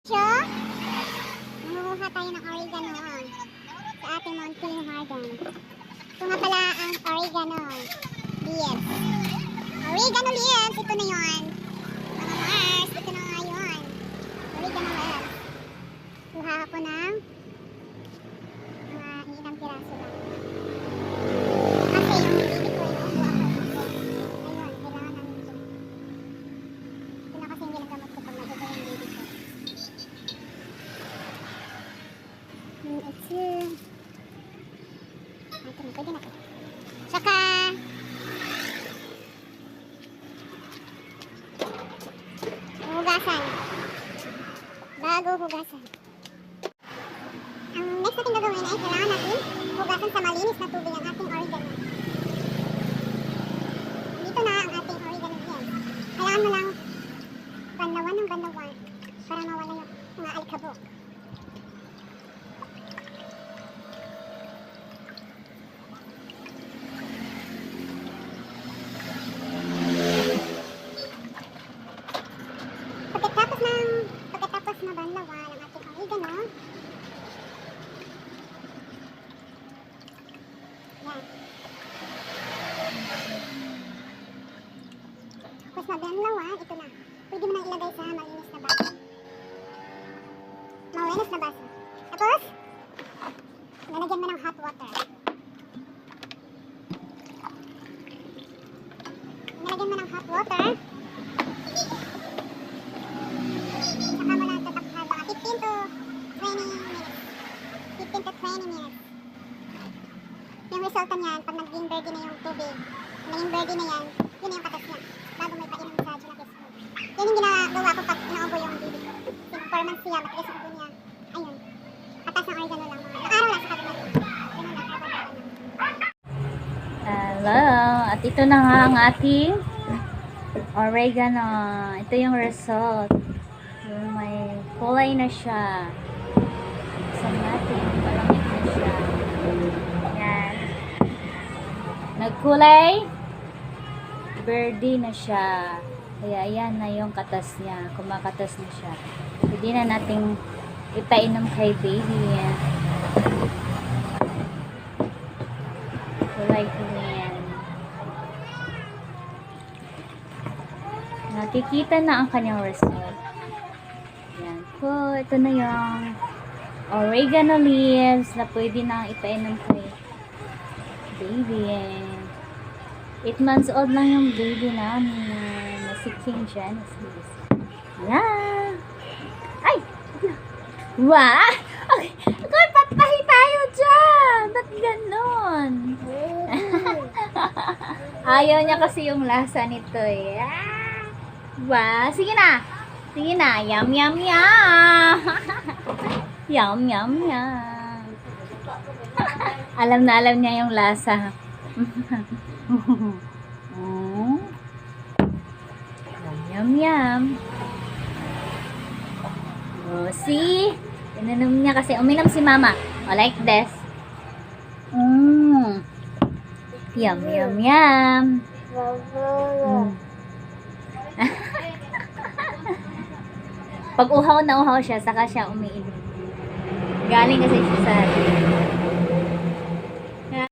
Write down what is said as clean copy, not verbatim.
Siya, nangunguha tayo ng oregano sa ating Mount Kilimanjaro. Ito nga pala ang oregano leaves. Oregano leaves, ito na yun. Mga Mars, ito na nga yun. Oregano leaves. Kuha ako ng mga ilang piraso lang. Kasi yung bibig ko, inuubo ako. Ayun, kailangan namin ito. Ito na kasi yung ginagamot ko pag nagagawa yung bibig ko. Ito. Ito na, pwede na ito. Tsaka, hugasan. Bago hugasan. Ang next natin gagawin ay kailangan natin hugasan sa malinis na tubig ang ating oregano. Dito na ang ating oregano yan. Kailangan mo lang banlawan ng banlawan para mawala yung mga alikabok. Pagkatapos na banlawan ang ating oregano, yan. Tapos na banlawan, ito na. Pwede mo na ilagay sa malinis na baso. Malinis na baso. Tapos, lalagyan mo ng hot water. Lalagyan mo ng hot water. Saka mo lang tatakhan baka 15 to 20 minutes. 15 to 20 minutes. Yung resulta niyan, pag naging ready na yung tubig, naging ready na yan, yun na yung katas niya. Bago may painom sa Genesis food. Yan yung ginagawa ko pag inaubo yung bibig ko. Performance siya, matigas yung ubo niya. Ayun. Katas ng oregano lang. Nakaraw lang sa kabinet. Ganun lang, kakagawa lang. Hello! At ito na nga ang ating oregano. Ito yung result. May kulay na siya. Sa natin, malamig na siya. Yan. Nagkulay, birdie na siya. Kaya ayan na yung katas niya. Kumakatas na siya. Pwede na nating ipainom kay baby. Kulay green. Nakikita na ang kanyang result. Yan po. Ito na yung oregano leaves na pwede na ipainom kay baby. 8 months old lang yung baby namin. Na si King Genesis. Yan. Ay! Wah! Okay. Okay, patahi tayo dyan. Ba't ganon? Ayaw niya kasi yung lasa nito eh. Wah! Sige na. Sige na. Yum, yum, yum. Yum, yum, yum. Alam na alam niya yung lasa. Yum, yum, yum. Oh, see? Ininom niya kasi. Uminom si mama. Oh, like this. Yum, yum, yum. Pag uhaw na uhaw siya, saka siya umiinom. Galing kasi siya sa